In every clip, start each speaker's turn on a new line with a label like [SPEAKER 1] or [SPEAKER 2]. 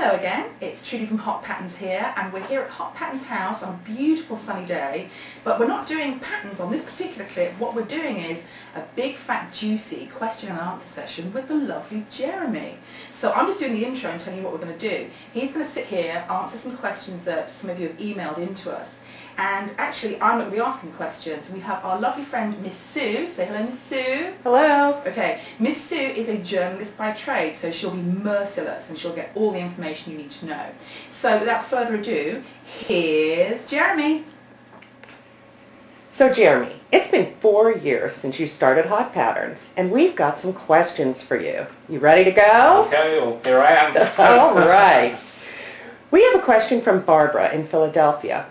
[SPEAKER 1] Hello again, it's Trudy from Hot Patterns here, and we're here at Hot Patterns House on a beautiful sunny day, but we're not doing patterns on this particular clip. What we're doing is a big fat juicy question and answer session with the lovely Jeremy. So I'm just doing the intro and telling you what we're going to do. He's going to sit here, answer some questions that some of you have emailed in to us. And actually, I'm going to be asking questions. And we have our lovely friend, Miss Sue. Say hello, Miss Sue.
[SPEAKER 2] Hello.
[SPEAKER 1] Okay, Miss Sue is a journalist by trade, so she'll be merciless and she'll get all the information you need to know. So without further ado, here's Jeremy.
[SPEAKER 2] So Jeremy, it's been 4 years since you started Hot Patterns, and we've got some questions for you. You ready to go?
[SPEAKER 3] Okay, well, here I am.
[SPEAKER 2] All right. We have a question from Barbara in Philadelphia.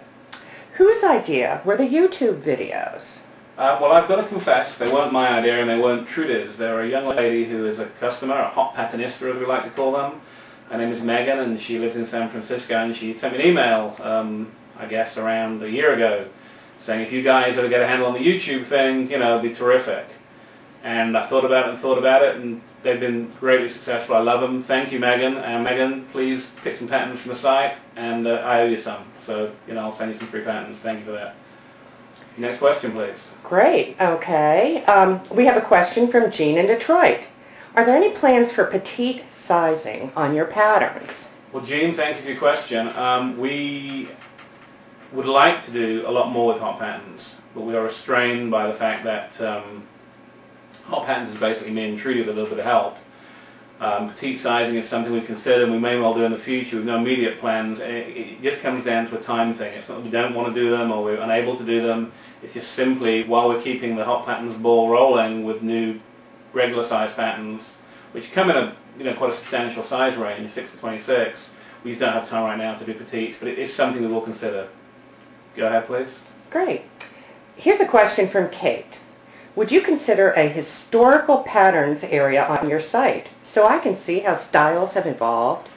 [SPEAKER 2] Whose idea were the YouTube videos?
[SPEAKER 3] Well, I've got to confess, they weren't my idea and they weren't Trudy's. They're a young lady who is a customer, a hot patternista as we like to call them. Her name is Megan and she lives in San Francisco, and she sent me an email, I guess around a year ago, saying if you guys ever get a handle on the YouTube thing, you know, it'd be terrific. And I thought about it and they've been greatly successful. I love them. Thank you, Megan. Megan, please pick some patterns from the site, and I owe you some. So, you know, I'll send you some free patterns. Thank you for that. Next question, please.
[SPEAKER 2] Great. Okay. We have a question from Jean in Detroit. Are there any plans for petite sizing on your patterns?
[SPEAKER 3] Well, Jean, thank you for your question. We would like to do a lot more with Hot Patterns, but we are restrained by the fact that Hot Patterns is basically me and Trudy with a little bit of help. Petite sizing is something we've considered and we may well do in the future with no immediate plans. It just comes down to a time thing. It's not that we don't want to do them or we're unable to do them. It's just simply while we're keeping the Hot Patterns ball rolling with new regular size patterns, which come in a quite a substantial size range, 6 to 26. We just don't have time right now to do petites, but it is something we will consider. Go ahead, please.
[SPEAKER 2] Great. Here's a question from Kate. Would you consider a historical patterns area on your site so I can see how styles have evolved?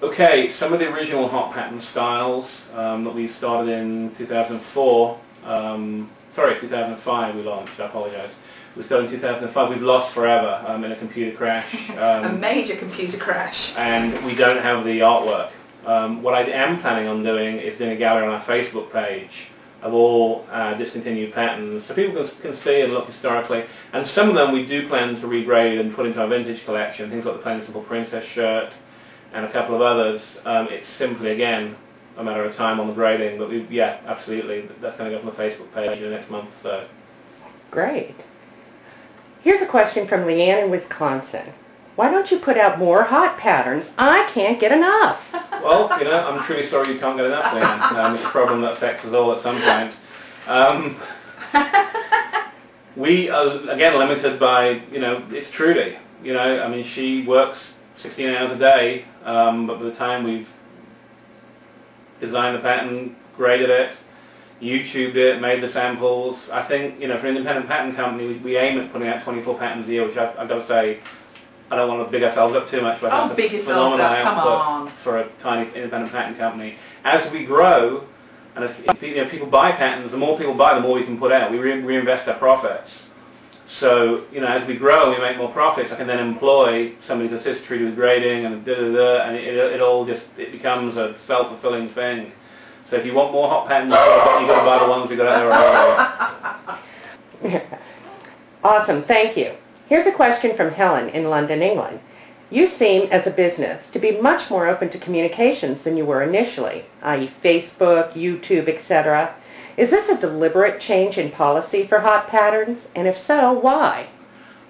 [SPEAKER 3] Okay, some of the original Hot Pattern styles that we started in 2004, 2005 we launched, I apologize. We started in 2005, we've lost forever in a computer crash.
[SPEAKER 1] A major computer crash.
[SPEAKER 3] And we don't have the artwork. What I am planning on doing is doing a gallery on our Facebook page of all discontinued patterns, so people can see and look historically. And some of them we do plan to regrade and put into our vintage collection, things like the Plain and Simple Princess shirt and a couple of others. It's simply, again, a matter of time on the grading, but yeah, absolutely, that's going to go up on the Facebook page in the next month or so.
[SPEAKER 2] Great. Here's a question from Leanne in Wisconsin. Why don't you put out more Hot Patterns? I can't get enough.
[SPEAKER 3] Well, you know, I'm truly sorry you can't get enough, Leanne. It's a problem that affects us all at some point. We are, again, limited by, you know, it's Trudy. You know, I mean, she works 16 hours a day, but by the time we've designed the pattern, graded it, YouTubed it, made the samples, I think, you know, for an independent pattern company, we aim at putting out 24 patterns a year, which I've got to say, I don't want to big ourselves up too much, but
[SPEAKER 1] Oh, big
[SPEAKER 3] that's a
[SPEAKER 1] yourselves
[SPEAKER 3] phenomenal
[SPEAKER 1] up, come
[SPEAKER 3] output
[SPEAKER 1] on.
[SPEAKER 3] for a tiny independent pattern company. As we grow, and as people buy patterns, the more people buy, the more we can put out. We reinvest our profits. So, you know, as we grow and we make more profits, I can then employ somebody to assist Trudy with grading and and it all just, it becomes a self-fulfilling thing. So if you want more Hot Patterns, you've got to buy the ones we got out there already.
[SPEAKER 2] Awesome, thank you. Here's a question from Helen in London, England. You seem, as a business, to be much more open to communications than you were initially, i.e. Facebook, YouTube, etc. Is this a deliberate change in policy for Hot Patterns? And if so, why?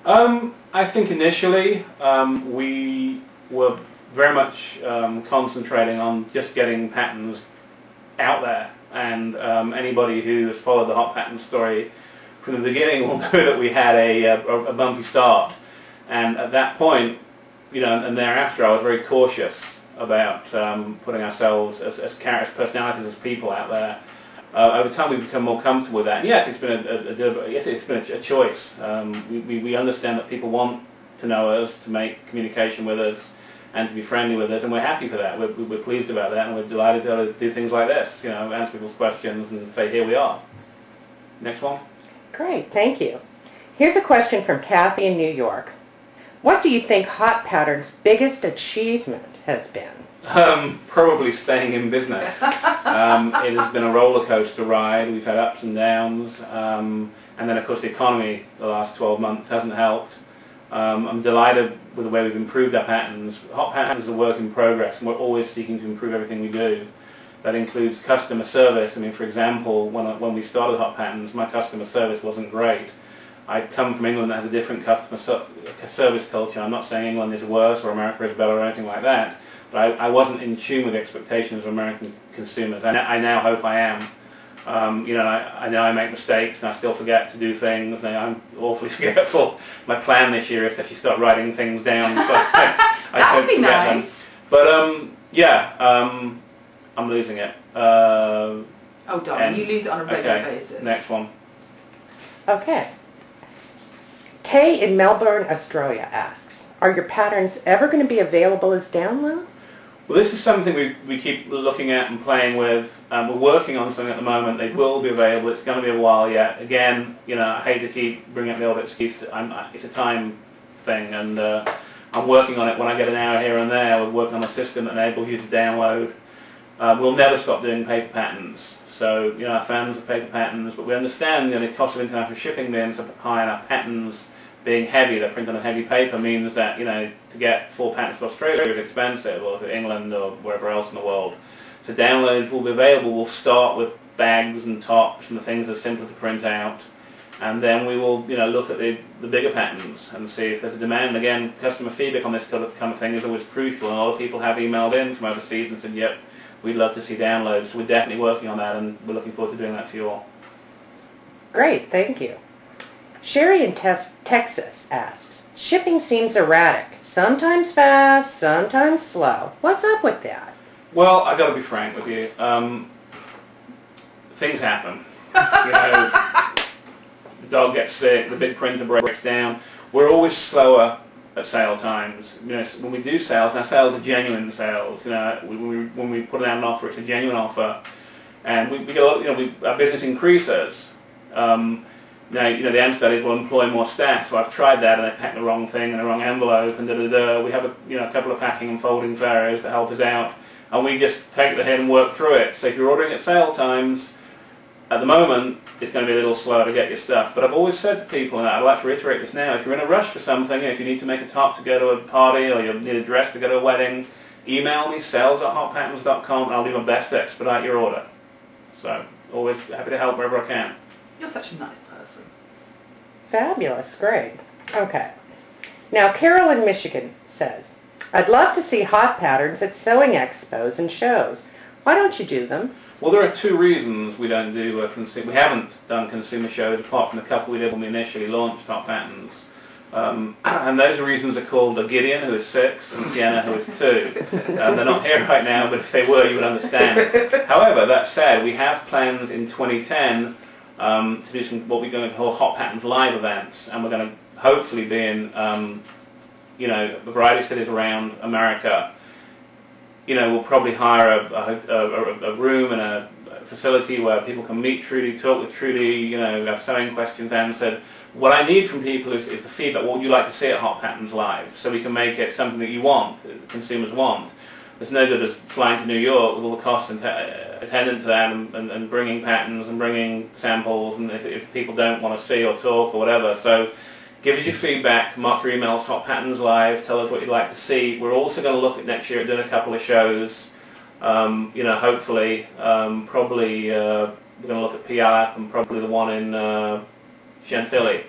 [SPEAKER 3] I think initially we were very much concentrating on just getting patterns out there. And anybody who has followed the Hot Pattern story from the beginning will know that we had a bumpy start, and at that point, you know, and thereafter, I was very cautious about putting ourselves as characters, personalities, as people out there. Over time, we've become more comfortable with that. And yes, it's been a choice. We understand that people want to know us, to make communication with us, and to be friendly with us, and we're happy for that. We're pleased about that, and we're delighted to do things like this. You know, answer people's questions and say, here we are. Next one.
[SPEAKER 2] Great, thank you. Here's a question from Kathy in New York. What do you think Hot Pattern's biggest achievement has been?
[SPEAKER 3] Probably staying in business. It has been a roller coaster ride. We've had ups and downs, and then of course the economy the last 12 months hasn't helped. I'm delighted with the way we've improved our patterns. Hot Patterns is a work in progress, and we're always seeking to improve everything we do. That includes customer service. I mean, for example, when we started Hot Patterns, my customer service wasn't great. I come from England that has a different customer service culture. I'm not saying England is worse or America is better or anything like that, but I wasn't in tune with the expectations of American consumers. I now hope I am. You know, I know I make mistakes and I still forget to do things, and I'm awfully forgetful. My plan this year is to actually start writing things down. So
[SPEAKER 1] that would be nice.
[SPEAKER 3] Them. But yeah, I'm losing it.
[SPEAKER 1] Oh, darling, you lose it on a regular basis.
[SPEAKER 3] Next one.
[SPEAKER 2] Okay. Kay in Melbourne, Australia asks, are your patterns ever going to be available as downloads?
[SPEAKER 3] Well, this is something we keep looking at and playing with. We're working on something at the moment. They will be available. It's going to be a while yet. Again, you know, I hate to keep bringing up the old excuse. It's a time thing, and I'm working on it. When I get an hour here and there, we're working on a system that enables you to download. We'll never stop doing paper patterns. So, you know, our fans are paper patterns, but we understand, you know, the cost of international shipping being so high and our patterns being heavy, they're printed on heavy paper, means that, you know, to get 4 patterns to Australia is expensive, or to England or wherever else in the world. So downloads will be available. We'll start with bags and tops and the things that are simpler to print out, and then we will, you know, look at the bigger patterns and see if there's a demand. Again, customer feedback on this kind of thing is always crucial, and a lot of people have emailed in from overseas and said, yep, we'd love to see downloads. So we're definitely working on that, and we're looking forward to doing that for you all.
[SPEAKER 2] Great, thank you. Sherry in Texas asks, shipping seems erratic, sometimes fast, sometimes slow. What's up with that?
[SPEAKER 3] Well, I've got to be frank with you. Things happen. You know, the dog gets sick, the big printer breaks down. We're always slower at sale times. You know, when we do sales, our sales are genuine sales. You know, when we put out an offer, it's a genuine offer, and we get a lot. You know, our business increases. Now, you know, the answer to that is we'll employ more staff. So I've tried that, and I packed the wrong thing in the wrong envelope, and da-da-da. We have a couple of packing and folding ferries that help us out, and we just take the hit and work through it. So if you're ordering at sale times, at the moment, it's going to be a little slower to get your stuff. But I've always said to people, and I'd like to reiterate this now, if you're in a rush for something, if you need to make a top to go to a party, or you need a dress to go to a wedding, email me, sales@hotpatterns.com, and I'll do my best to expedite your order. So, always happy to help wherever I can.
[SPEAKER 1] You're such a nice person.
[SPEAKER 2] Fabulous, great. Okay. Now, Carol in Michigan says, I'd love to see Hot Patterns at sewing expos and shows. Why don't you do them?
[SPEAKER 3] Well, there are 2 reasons we don't do we haven't done consumer shows, apart from the couple we did when we initially launched Hot Patterns. And those reasons are called Gideon, who is 6, and Sienna, who is 2. They're not here right now, but if they were, you would understand. However, that said, we have plans in 2010 to do some what we're going to call Hot Patterns live events, and we're going to hopefully be in you know, a variety of cities around America. You know, we'll probably hire a room and a facility where people can meet Trudy, talk with Trudy, you know, have sewing questions answered. What I need from people is the feedback. What would you like to see at Hot Patterns Live? So we can make it something that you want, that consumers want. It's no good as flying to New York with all the costs attendant to that, and bringing patterns and bringing samples, and if people don't want to see or talk or whatever. So give us your feedback, mark your emails, Hot Patterns Live, tell us what you'd like to see. We're also going to look at next year at doing a couple of shows. You know, hopefully, probably we're going to look at PIAP and probably the one in Chantilly.